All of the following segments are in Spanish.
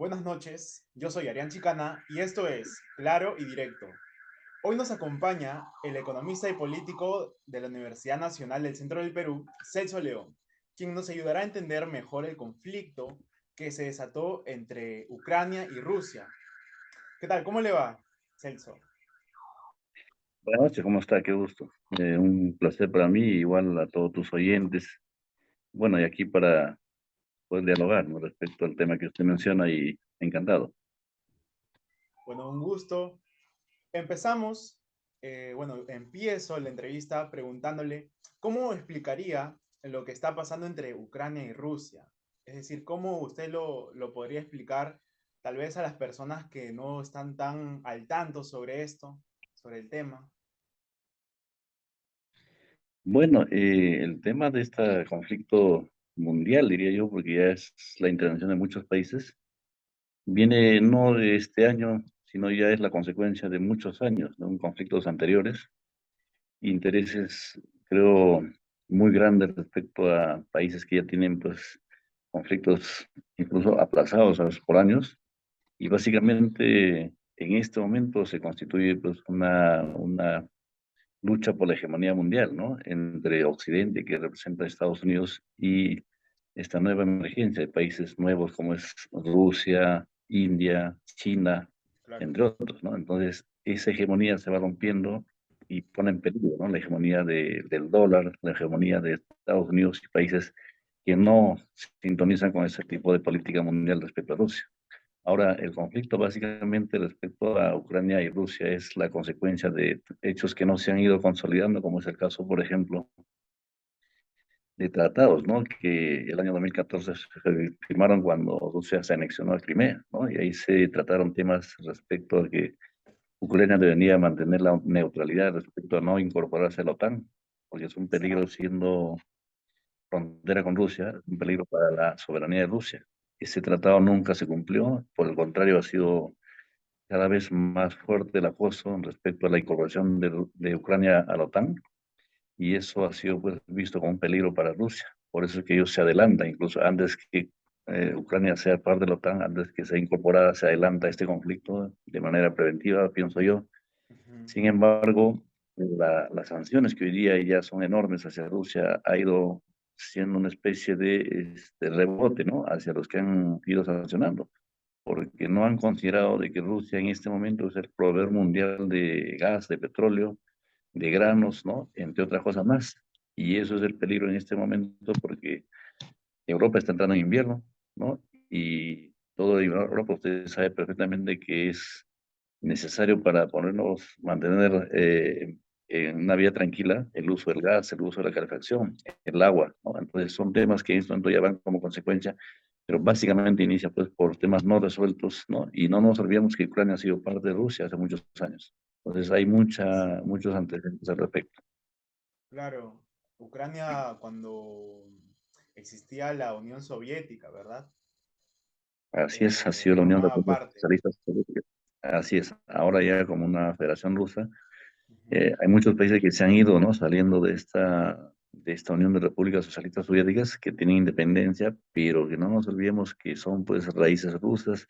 Buenas noches, yo soy Arián Chicana y esto es Claro y Directo. Hoy nos acompaña el economista y político de la Universidad Nacional del Centro del Perú, Celso León, quien nos ayudará a entender mejor el conflicto que se desató entre Ucrania y Rusia. ¿Qué tal? ¿Cómo le va, Celso? Buenas noches, ¿cómo está? Qué gusto. Un placer para mí, igual a todos tus oyentes. Bueno, y aquí para poder dialogar, ¿no? Respecto al tema que usted menciona y encantado. Bueno, un gusto. Empezamos, empiezo la entrevista preguntándole cómo explicaría lo que está pasando entre Ucrania y Rusia. Es decir, cómo usted lo podría explicar tal vez a las personas que no están tan al tanto sobre esto, sobre el tema. Bueno, el tema de este conflicto mundial, diría yo, porque ya es la intervención de muchos países, viene no de este año, sino ya es la consecuencia de muchos años, de un conflictos anteriores, intereses, creo, muy grandes respecto a países que ya tienen, pues, conflictos incluso aplazados por años. Y básicamente en este momento se constituye pues una lucha por la hegemonía mundial, ¿no? Entre Occidente, que representa a Estados Unidos, y esta nueva emergencia de países nuevos como es Rusia, India, China, Claro. entre otros, ¿no? Entonces, esa hegemonía se va rompiendo y pone en peligro, ¿no? La hegemonía del dólar, la hegemonía de Estados Unidos y países que no sintonizan con ese tipo de política mundial respecto a Rusia. Ahora, el conflicto básicamente respecto a Ucrania y Rusia es la consecuencia de hechos que no se han ido consolidando, como es el caso, por ejemplo, de tratados, ¿no? Que el año 2014 se firmaron cuando Rusia se anexionó a Crimea, ¿no? Y ahí se trataron temas respecto a que Ucrania debería mantener la neutralidad respecto a no incorporarse a la OTAN, porque es un peligro Exacto. siendo frontera con Rusia, es un peligro para la soberanía de Rusia. Ese tratado nunca se cumplió, por el contrario, ha sido cada vez más fuerte el acoso respecto a la incorporación de Ucrania a la OTAN, y eso ha sido pues, visto como un peligro para Rusia. Por eso es que ellos se adelantan, incluso antes que Ucrania sea parte de la OTAN, antes que sea incorporada, se adelanta este conflicto de manera preventiva, pienso yo. Ujú. Sin embargo, las sanciones que hoy día ya son enormes hacia Rusia ha ido siendo una especie de rebote, ¿no? Hacia los que han ido sancionando, porque no han considerado de que Rusia en este momento es el proveedor mundial de gas, de petróleo, de granos, ¿no? Entre otras cosas más. Y eso es el peligro en este momento porque Europa está entrando en invierno, ¿no? Y todo Europa, usted sabe perfectamente que es necesario para ponernos, mantener en una vida tranquila el uso del gas, el uso de la calefacción, el agua, ¿no? Entonces son temas que en este momento ya van como consecuencia, pero básicamente inicia pues por temas no resueltos, ¿no? Y no nos olvidemos que Ucrania ha sido parte de Rusia hace muchos años. Entonces hay muchos antecedentes al respecto. Claro. Ucrania cuando existía la Unión Soviética, ¿verdad? Así es, ha sido la Unión de Formaba Repúblicas parte. Socialistas Soviéticas. Así es, ahora ya como una federación rusa. Ujú. Hay muchos países que se han ido, ¿no? Saliendo de esta Unión de Repúblicas Socialistas Soviéticas que tienen independencia, pero que no nos olvidemos que son pues raíces rusas,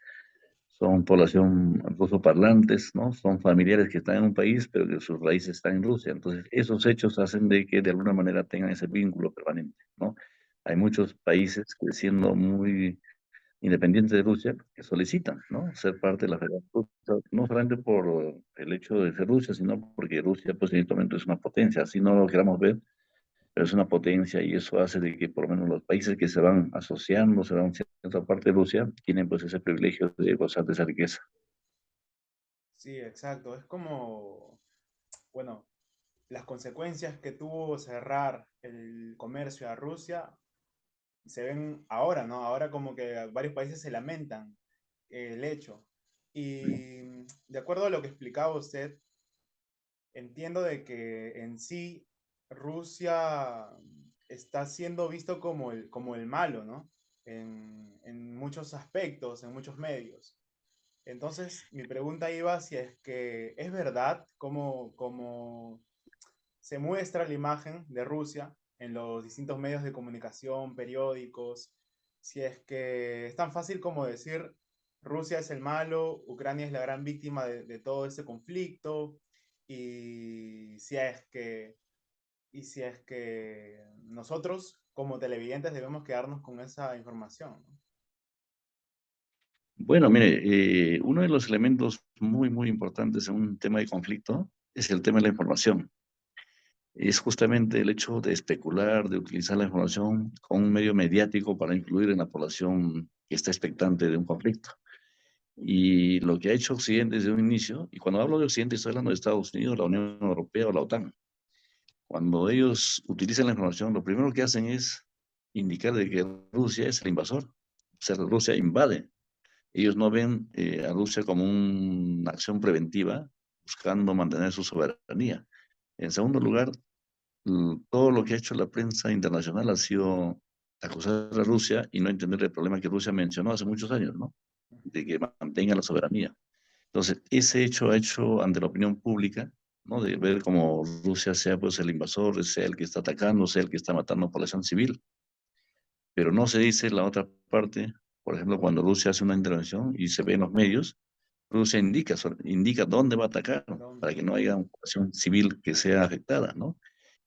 son población rusoparlantes, ¿no? Son familiares que están en un país, pero que sus raíces están en Rusia. Entonces, esos hechos hacen de que de alguna manera tengan ese vínculo permanente, ¿no? Hay muchos países que siendo muy independientes de Rusia que solicitan, ¿no? Ser parte de la Federación Rusa, no solamente por el hecho de ser Rusia, sino porque Rusia, pues, en este momento es una potencia, así no lo queramos ver, pero es una potencia y eso hace de que por lo menos los países que se van asociando, se van cierta parte de Rusia, tienen pues ese privilegio de gozar de esa riqueza. Sí, exacto. Es como, bueno, las consecuencias que tuvo cerrar el comercio a Rusia se ven ahora, ¿no? Ahora como que varios países se lamentan el hecho. Y de acuerdo a lo que explicaba usted, entiendo de que en sí Rusia está siendo visto como el malo, ¿no? En muchos aspectos, en muchos medios. Entonces, mi pregunta iba si es que es verdad cómo se muestra la imagen de Rusia en los distintos medios de comunicación, periódicos, si es que es tan fácil como decir Rusia es el malo, Ucrania es la gran víctima de todo este conflicto, y si es que, y si es que nosotros como televidentes debemos quedarnos con esa información, ¿no? Bueno, mire, uno de los elementos muy, muy importantes en un tema de conflicto es el tema de la información. Es justamente el hecho de especular, de utilizar la información como un medio mediático para influir en la población que está expectante de un conflicto. Y lo que ha hecho Occidente desde un inicio, y cuando hablo de Occidente estoy hablando de Estados Unidos, la Unión Europea o la OTAN, cuando ellos utilizan la información, lo primero que hacen es indicar de que Rusia es el invasor, o sea, Rusia invade. Ellos no ven a Rusia como una acción preventiva, buscando mantener su soberanía. En segundo lugar, todo lo que ha hecho la prensa internacional ha sido acusar a Rusia y no entender el problema que Rusia mencionó hace muchos años, ¿no? De que mantenga la soberanía. Entonces, ese hecho ha hecho ante la opinión pública, ¿no? De ver como Rusia sea pues el invasor, sea el que está atacando, sea el que está matando a población civil. Pero no se dice la otra parte, por ejemplo, cuando Rusia hace una intervención y se ve en los medios, Rusia indica, indica dónde va a atacar ¿Dónde? para que no haya una población civil que sea afectada, ¿no?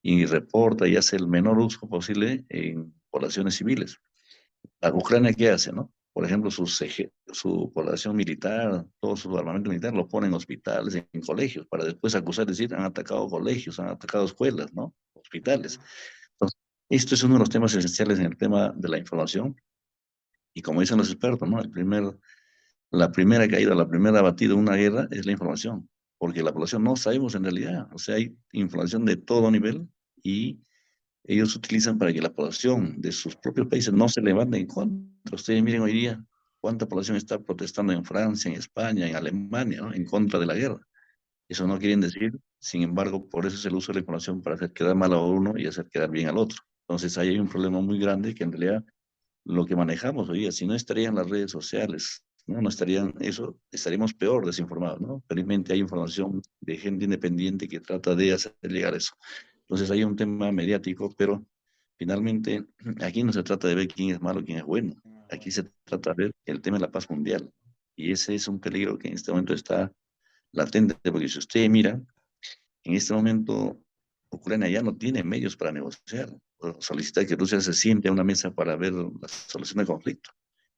Y reporta y hace el menor uso posible en poblaciones civiles. ¿La Ucrania qué hace, no? Por ejemplo, su población militar, todo su armamento militar lo pone en hospitales, en colegios, para después acusar, decir, han atacado colegios, han atacado escuelas, ¿no? Hospitales. Entonces, esto es uno de los temas esenciales en el tema de la información. Y como dicen los expertos, ¿no? La primera caída, la primera batida de una guerra es la información, porque la población no sabemos en realidad. O sea, hay información de todo nivel y ellos utilizan para que la población de sus propios países no se levante en contra. Ustedes miren hoy día cuánta población está protestando en Francia, en España, en Alemania, ¿no? En contra de la guerra. Eso no quieren decir, sin embargo, por eso es el uso de la información para hacer quedar mal a uno y hacer quedar bien al otro. Entonces ahí hay un problema muy grande que en realidad lo que manejamos hoy día, si no estarían las redes sociales, ¿no? No estarían eso, estaríamos peor desinformados, ¿no? Felizmente hay información de gente independiente que trata de hacer llegar eso. Entonces hay un tema mediático, pero finalmente aquí no se trata de ver quién es malo, quién es bueno. Ah, Aquí bueno. se trata de ver el tema de la paz mundial. Y ese es un peligro que en este momento está latente, porque si usted mira, en este momento, Ucrania ya no tiene medios para negociar. Solicita que Rusia se siente a una mesa para ver la solución del conflicto.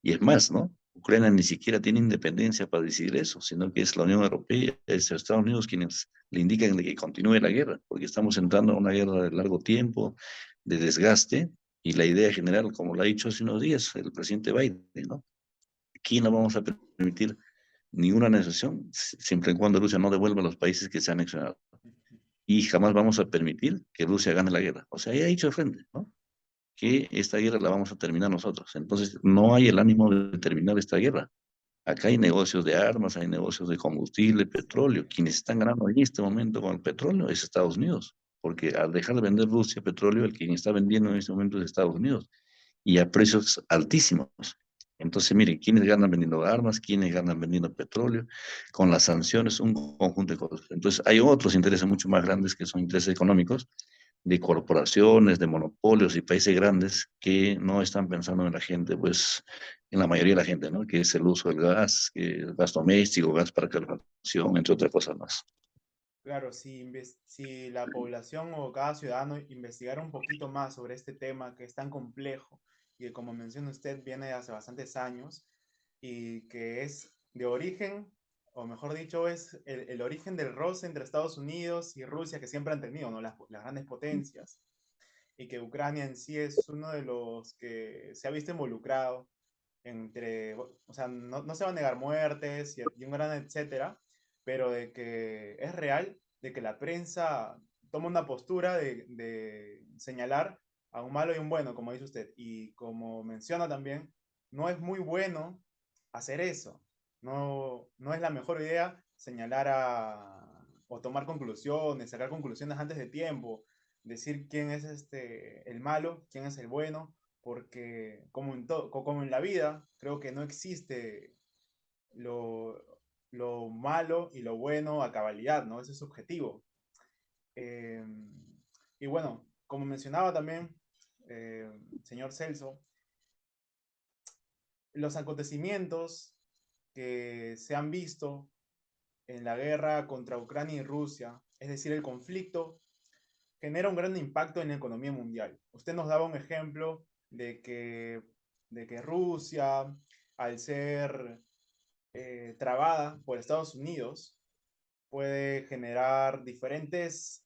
Y es más, ¿no? Ucrania ni siquiera tiene independencia para decidir eso, sino que es la Unión Europea, es Estados Unidos quienes le indican de que continúe la guerra, porque estamos entrando a una guerra de largo tiempo, de desgaste, y la idea general, como lo ha dicho hace unos días el presidente Biden, ¿no? Aquí no vamos a permitir ninguna negociación, siempre y cuando Rusia no devuelva a los países que se han anexionado y jamás vamos a permitir que Rusia gane la guerra. O sea, ya ha dicho de frente, ¿no? Que esta guerra la vamos a terminar nosotros. Entonces, no hay el ánimo de terminar esta guerra. Acá hay negocios de armas, hay negocios de combustible, petróleo. Quienes están ganando en este momento con el petróleo es Estados Unidos, porque al dejar de vender Rusia petróleo, el quien está vendiendo en este momento es Estados Unidos y a precios altísimos. Entonces, miren, ¿quiénes ganan vendiendo armas? ¿Quiénes ganan vendiendo petróleo? Con las sanciones, un conjunto de cosas. Entonces, hay otros intereses mucho más grandes que son intereses económicos de corporaciones, de monopolios y países grandes que no están pensando en la gente, pues en la mayoría de la gente, ¿no? Que es el uso del gas, el gas doméstico, gas para calefacción, entre otras cosas más. Claro, si la población o cada ciudadano investigara un poquito más sobre este tema que es tan complejo y que, como menciona usted, viene de hace bastantes años y que es de origen, o mejor dicho, es el origen del roce entre Estados Unidos y Rusia que siempre han tenido, ¿no? Las grandes potencias, y que Ucrania en sí es uno de los que se ha visto involucrado entre, o sea, no se va a negar muertes y un gran etcétera, pero de que es real, de que la prensa toma una postura de señalar a un malo y un bueno, como dice usted, y como menciona también, no es muy bueno hacer eso, no es la mejor idea señalar o tomar conclusiones, sacar conclusiones antes de tiempo, decir quién es el malo, quién es el bueno, porque como en la vida, creo que no existe lo, lo malo y lo bueno a cabalidad, ¿no? Ese es subjetivo. Eh, y bueno, como mencionaba también señor Celso, los acontecimientos que se han visto en la guerra contra Ucrania y Rusia, es decir, el conflicto, genera un gran impacto en la economía mundial. Usted nos daba un ejemplo de que Rusia, al ser trabada por Estados Unidos, puede generar diferentes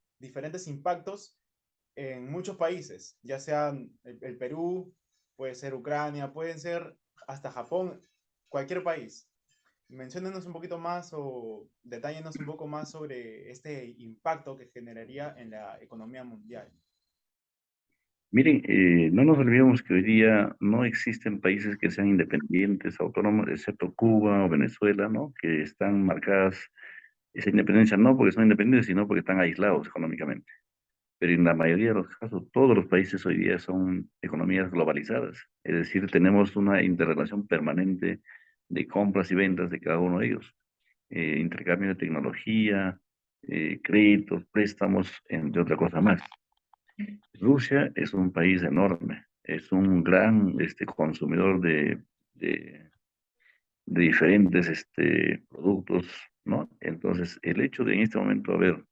impactos en muchos países, ya sean el Perú, puede ser Ucrania, pueden ser hasta Japón, cualquier país. Menciónenos un poquito más o detállenos un poco más sobre este impacto que generaría en la economía mundial. Miren, no nos olvidemos que hoy día no existen países que sean independientes, autónomos, excepto Cuba o Venezuela, ¿no? Que están marcadas esa independencia no porque son independientes, sino porque están aislados económicamente. Pero en la mayoría de los casos, todos los países hoy día son economías globalizadas. Es decir, tenemos una interrelación permanente de compras y ventas de cada uno de ellos. Intercambio de tecnología, créditos, préstamos, entre otras cosas más. Rusia es un país enorme, es un gran consumidor de, de diferentes productos, ¿no? Entonces, el hecho de en este momento haber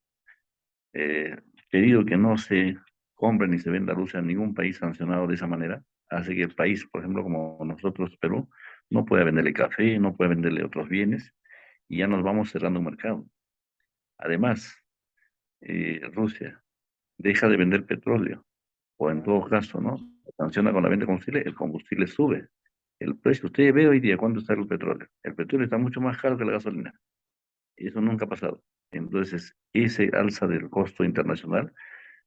eh, pedido que no se compre ni se venda a Rusia en ningún país sancionado de esa manera, hace que el país, por ejemplo, como nosotros, Perú, no pueda venderle café, no puede venderle otros bienes, y ya nos vamos cerrando un mercado. Además, Rusia deja de vender petróleo, o en todo caso, ¿no? Sanciona con la venta de combustible, el combustible sube. El precio, usted ve hoy día cuánto está el petróleo. El petróleo está mucho más caro que la gasolina. Y eso nunca ha pasado. Entonces, ese alza del costo internacional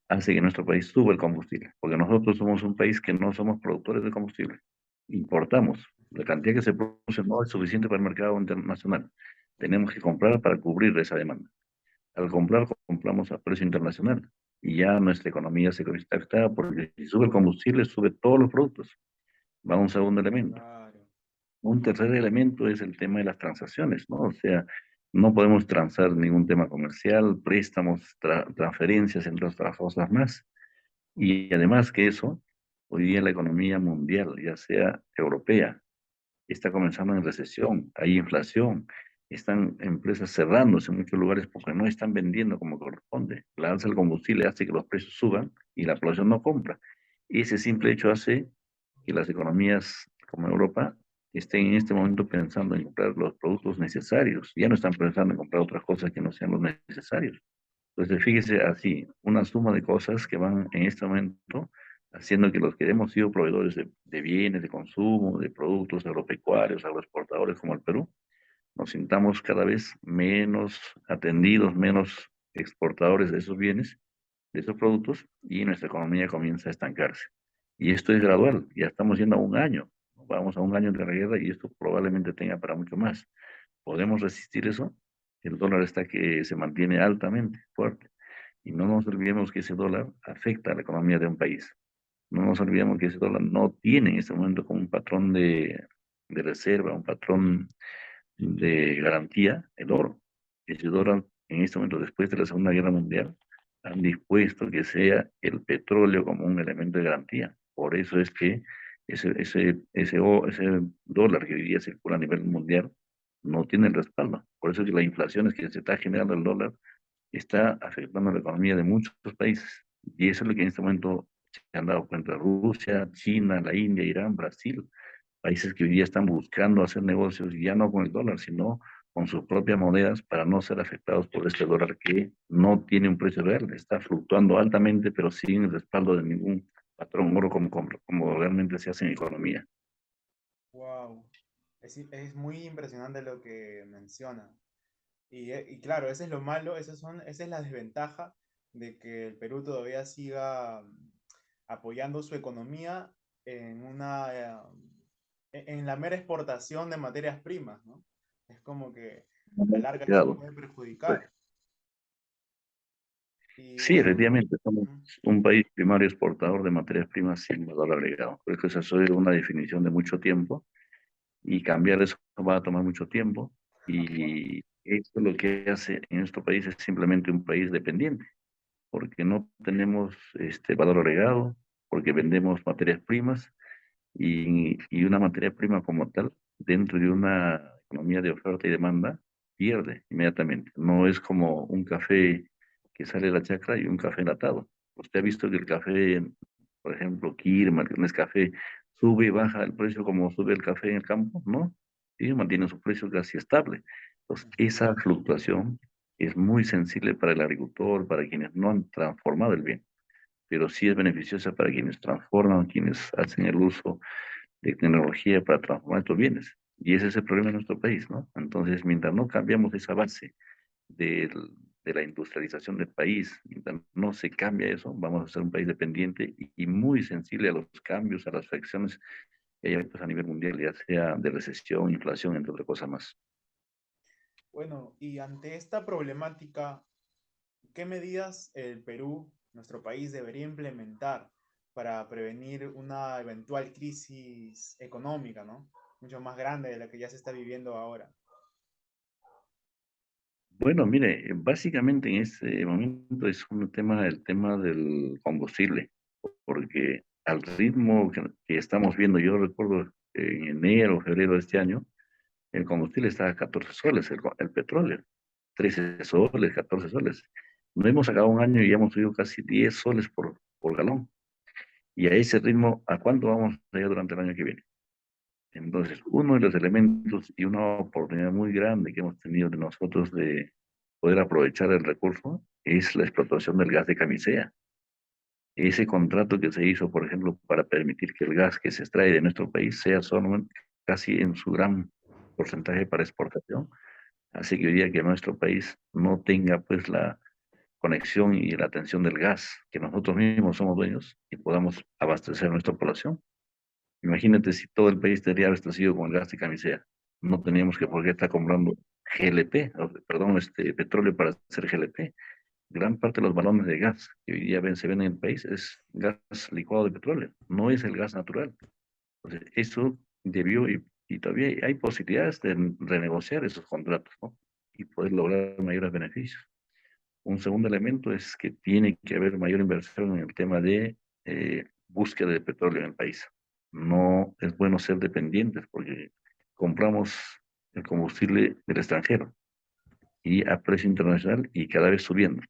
hace que nuestro país suba el combustible, porque nosotros somos un país que no somos productores de combustible. Importamos. La cantidad que se produce no es suficiente para el mercado internacional. Tenemos que comprar para cubrir esa demanda. Al comprar, compramos a precio internacional y ya nuestra economía se está afectada porque si sube el combustible, sube todos los productos. Va un segundo elemento. Claro, Un tercer elemento es el tema de las transacciones, ¿no? O sea, no podemos transar ningún tema comercial, préstamos, transferencias, entre otras cosas más. Y además que eso, hoy día la economía mundial, ya sea europea, está comenzando en recesión, hay inflación, están empresas cerrándose en muchos lugares porque no están vendiendo como corresponde. La alza del combustible hace que los precios suban y la población no compra. Ese simple hecho hace que las economías como Europa estén en este momento pensando en comprar los productos necesarios, ya no están pensando en comprar otras cosas que no sean los necesarios. Entonces, fíjese así, una suma de cosas que van en este momento haciendo que los que hemos sido proveedores de bienes, de consumo, de productos agropecuarios, agroexportadores como el Perú, nos sintamos cada vez menos atendidos, menos exportadores de esos bienes, de esos productos, y nuestra economía comienza a estancarse. Y esto es gradual, ya estamos yendo a un año, vamos a un año de la guerra y esto probablemente tenga para mucho más. ¿Podemos resistir eso? El dólar está que se mantiene altamente fuerte. Y no nos olvidemos que ese dólar afecta a la economía de un país. No nos olvidemos que ese dólar no tiene en este momento como un patrón de reserva, un patrón de garantía, el oro. Ese dólar, en este momento, después de la Segunda Guerra Mundial, han dispuesto que sea el petróleo como un elemento de garantía. Por eso es que ese dólar que hoy día circula a nivel mundial no tiene el respaldo. Por eso es que la inflación es que se está generando el dólar está afectando a la economía de muchos países. Y eso es lo que en este momento se han dado cuenta Rusia, China, la India, Irán, Brasil, países que hoy día están buscando hacer negocios ya no con el dólar, sino con sus propias monedas para no ser afectados por este dólar que no tiene un precio real, está fluctuando altamente, pero sin el respaldo de ningún patrón oro como realmente se hace en economía. wow. Es muy impresionante lo que menciona. Y claro, ese es lo malo, esa es la desventaja de que el Perú todavía siga apoyando su economía en en la mera exportación de materias primas, ¿no? Es como que a la larga eso Claro. puede perjudicar. Y Sí, bueno, efectivamente, somos ujú, un país primario exportador de materias primas sin valor agregado. Creo que esa es una definición de mucho tiempo y cambiar eso va a tomar mucho tiempo y esto lo que hace en nuestro país es simplemente un país dependiente, porque no tenemos valor agregado, porque vendemos materias primas y una materia prima como tal dentro de una economía de oferta y demanda, pierde inmediatamente. No es como un café que sale de la chacra y un café enlatado. Usted ha visto que el café, por ejemplo, Kirma, el Nescafé, sube y baja el precio como sube el café en el campo, ¿no? Y mantiene su precio casi estable. Entonces, esa fluctuación es muy sensible para el agricultor, para quienes no han transformado el bien, pero sí es beneficiosa para quienes transforman, quienes hacen el uso de tecnología para transformar estos bienes. Y ese es el problema de nuestro país, ¿no? Entonces, mientras no cambiamos esa base del- de la industrialización del país, mientras no se cambia eso, vamos a ser un país dependiente y muy sensible a los cambios, a las fricciones que hay pues, a nivel mundial, ya sea de recesión, inflación, entre otras cosas más. Bueno, y ante esta problemática, ¿qué medidas el Perú, nuestro país, debería implementar para prevenir una eventual crisis económica, ¿no? Mucho más grande de la que ya se está viviendo ahora? Bueno, mire, básicamente en este momento es un tema, el tema del combustible, porque al ritmo que estamos viendo, yo recuerdo en enero, febrero de este año, el combustible estaba a 14 soles, el petróleo, 13 soles, 14 soles. No hemos sacado un año y ya hemos subido casi 10 soles por galón. Y a ese ritmo, ¿a cuánto vamos a llegar durante el año que viene? Entonces, uno de los elementos y una oportunidad muy grande que hemos tenido de nosotros de poder aprovechar el recurso es la explotación del gas de camisea. Ese contrato que se hizo, por ejemplo, para permitir que el gas que se extrae de nuestro país sea solo casi en su gran porcentaje para exportación, hace que hoy día que nuestro país no tenga pues la conexión y la atención del gas, que nosotros mismos somos dueños y podamos abastecer a nuestra población. Imagínate si todo el país estaría abastecido con el gas de camisea. No teníamos que por qué estar comprando GLP, perdón, petróleo para hacer GLP. Gran parte de los balones de gas que hoy día se ven en el país es gas licuado de petróleo, no es el gas natural. Entonces, eso debió y todavía hay posibilidades de renegociar esos contratos, ¿no? Y poder lograr mayores beneficios. Un segundo elemento es que tiene que haber mayor inversión en el tema de búsqueda de petróleo en el país. No es bueno ser dependientes porque compramos el combustible del extranjero y a precio internacional y cada vez subiendo.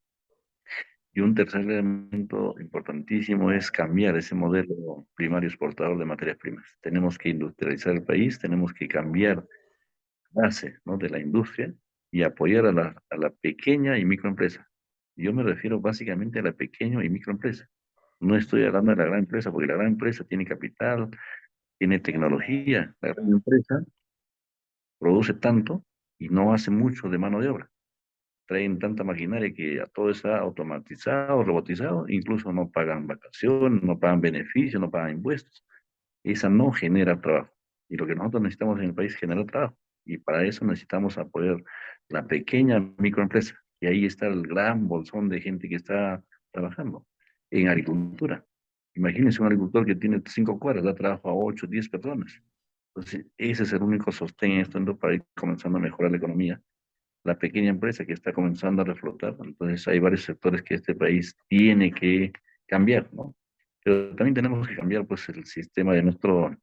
Y un tercer elemento importantísimo es cambiar ese modelo primario exportador de materias primas. Tenemos que industrializar el país, tenemos que cambiar base, ¿no? de la industria y apoyar a la pequeña y microempresa. Yo me refiero básicamente a la pequeña y microempresa. No estoy hablando de la gran empresa, porque la gran empresa tiene capital, tiene tecnología. La gran empresa produce tanto y no hace mucho de mano de obra. Traen tanta maquinaria que a todo está automatizado, robotizado, incluso no pagan vacaciones, no pagan beneficios, no pagan impuestos. Esa no genera trabajo. Y lo que nosotros necesitamos en el país es generar trabajo. Y para eso necesitamos apoyar la pequeña microempresa. Y ahí está el gran bolsón de gente que está trabajando en agricultura. Imagínense un agricultor que tiene 5 cuadras, da trabajo a 8, 10 personas. Entonces, ese es el único sostén en esto para ir comenzando a mejorar la economía. La pequeña empresa que está comenzando a reflotar. Entonces, hay varios sectores que este país tiene que cambiar, ¿no? Pero también tenemos que cambiar pues el sistema de nuestra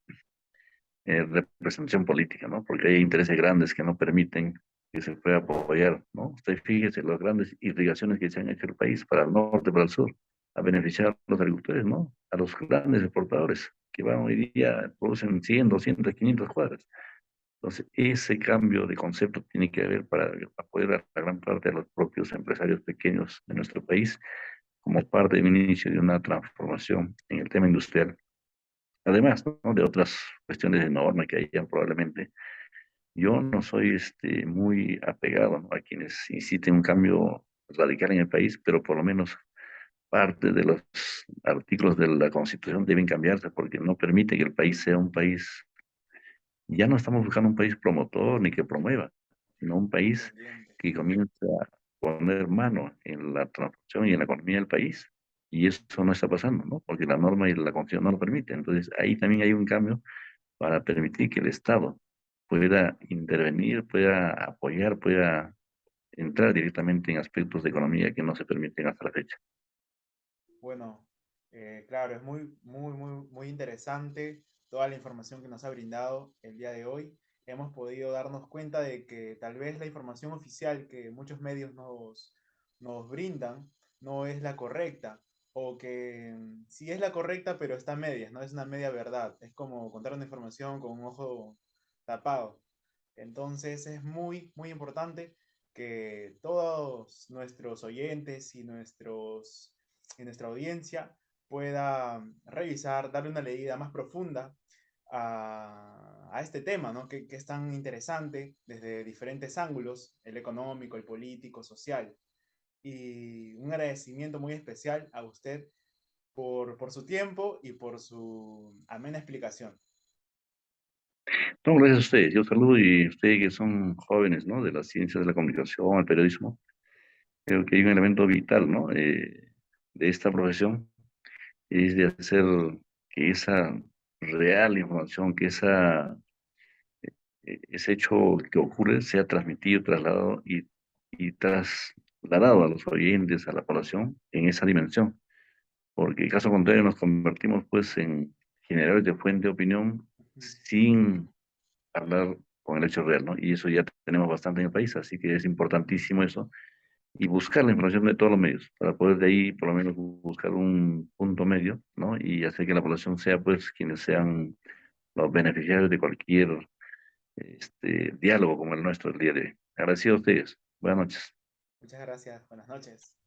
representación política, ¿no? Porque hay intereses grandes que no permiten que se pueda apoyar, ¿no? Usted fíjese las grandes irrigaciones que se han hecho en el país, para el norte, para el sur, a beneficiar a los agricultores, ¿no? A los grandes exportadores que van hoy día, producen 100, 200, 500 cuadras. Entonces, ese cambio de concepto tiene que haber para apoyar a la gran parte de los propios empresarios pequeños de nuestro país como parte del inicio de una transformación en el tema industrial. Además, ¿no? de otras cuestiones de norma que hayan probablemente. Yo no soy muy apegado, ¿no? a quienes inciten un cambio radical en el país, pero por lo menos parte de los artículos de la Constitución deben cambiarse porque no permite que el país sea un país, ya no estamos buscando un país promotor ni que promueva, sino un país Dependiente. que comience a poner mano en la transformación y en la economía del país. Y eso no está pasando, ¿no? Porque la norma y la Constitución no lo permiten. Entonces, ahí también hay un cambio para permitir que el Estado pueda intervenir, pueda apoyar, pueda entrar directamente en aspectos de economía que no se permiten hasta la fecha. Bueno, claro, es muy interesante toda la información que nos ha brindado el día de hoy. hemos podido darnos cuenta de que tal vez la información oficial que muchos medios nos brindan no es la correcta, o que sí es la correcta, pero está a medias, no es una media verdad. Es como contar una información con un ojo tapado. Entonces es muy, muy importante que todos nuestros oyentes y nuestra audiencia pueda revisar, darle una leída más profunda a este tema, ¿no? Que es tan interesante desde diferentes ángulos, el económico, el político, social. Y un agradecimiento muy especial a usted por su tiempo y por su amena explicación. No, gracias a ustedes. Yo saludo y ustedes que son jóvenes, ¿no? De las ciencias de la comunicación, el periodismo. Creo que hay un elemento vital, ¿no? De esta profesión es de hacer que esa real información, que ese hecho que ocurre sea transmitido, trasladado y trasladado a los oyentes, a la población en esa dimensión. Porque en caso contrario nos convertimos pues en generadores de fuente de opinión sin hablar con el hecho real, ¿no? Y eso ya tenemos bastante en el país, así que es importantísimo eso y buscar la información de todos los medios para poder de ahí por lo menos buscar un punto medio, ¿no? Y hacer que la población sea pues quienes sean los beneficiarios de cualquier diálogo como el nuestro el día de hoy. Agradecido a ustedes. Buenas noches. Muchas gracias. Buenas noches.